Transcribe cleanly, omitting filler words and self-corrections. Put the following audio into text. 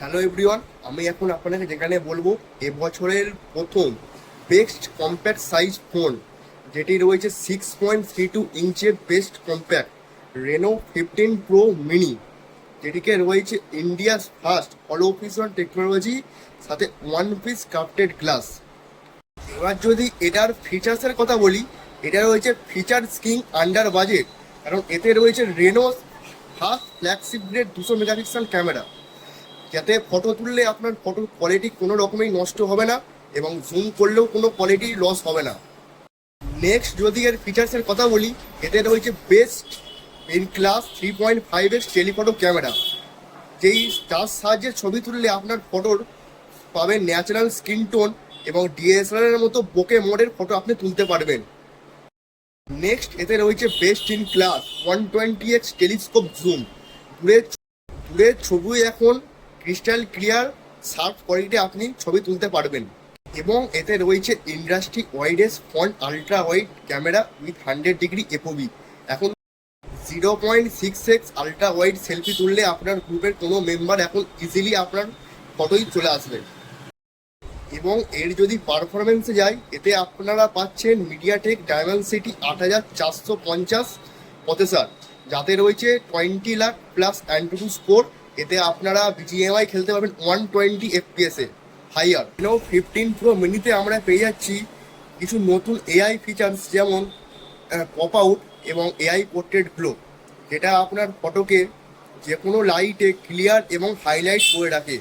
Hello everyone, আমি এখন আপনাকে যেখানে বলবো এবছরের প্রথম বেস্ট কম্প্যাক্ট সাইজ ফোন, যেটি রয়েছে 6.32 ইঞ্চের best compact Reno 15 pro mini, যেটিকে রয়েছে ইন্ডিয়াস ফার্স্ট হলো অফিসিয়াল টেকনোলজি, সাথে ওয়ান পিস ক্রাফটেড গ্লাস। এবার যদি এটার ফিচার্সের কথা বলি, এটা রয়েছে ফিচার স্কিং আন্ডার বাজেট, কারণ এতে রয়েছে Reno first flagship grade 200 megapixel camera, যাতে ফটো তুললে আপনার ফটোর কোয়ালিটি কোনো রকমেই নষ্ট হবে না এবং জুম করলেও কোনো কোয়ালিটি লস হবে না। নেক্সট যদি এর ফিচার্সের কথা বলি, এতে রয়েছে best in class 3.5 telephoto camera, যেই তার সাহায্যে ছবি তুললে আপনার ফটোর পাবেন ন্যাচারাল স্কিন টোন এবং ডিএসএলআর এর মতো বোকে মোডের ফটো আপনি তুলতে পারবেন। নেক্সট এতে রয়েছে best in class 120x telescope zoom, দূরের দূরের ছবি এখন ক্রিস্টাল ক্লিয়ার শার্প কোয়ালিটি আপনি ছবি তুলতে পারবেন। এবং এতে রয়েছে industry widest front ultra wide camera with 100 degree FOB. এখন 0.6x আলট্রা ওয়াইড সেলফি তুললে আপনার গ্রুপের কোনো মেম্বার এখন ইজিলি আপনার ফটোই চলে আসবে। এবং এর যদি পারফরমেন্সে যায়, এতে আপনারা পাচ্ছেন মিডিয়াটেক ডায়মেনসিটি 8450 প্রসেসর, যাতে রয়েছে 20 লাখ প্লাস অ্যান্ট্রু স্কোর। এতে আপনারা বিজিএমআই খেলতে পারবেন 120 FPS হাইয়ার। রেনো 15 প্রো মিনিতে আমরা পেয়ে যাচ্ছি কিছু নতুন এআই ফিচার্স, যেমন পপ আউট এবং এআই পোর্ট্রেট গ্লো, যেটা আপনার ফটোকে যে কোনো লাইটে ক্লিয়ার এবং হাইলাইট করে রাখে।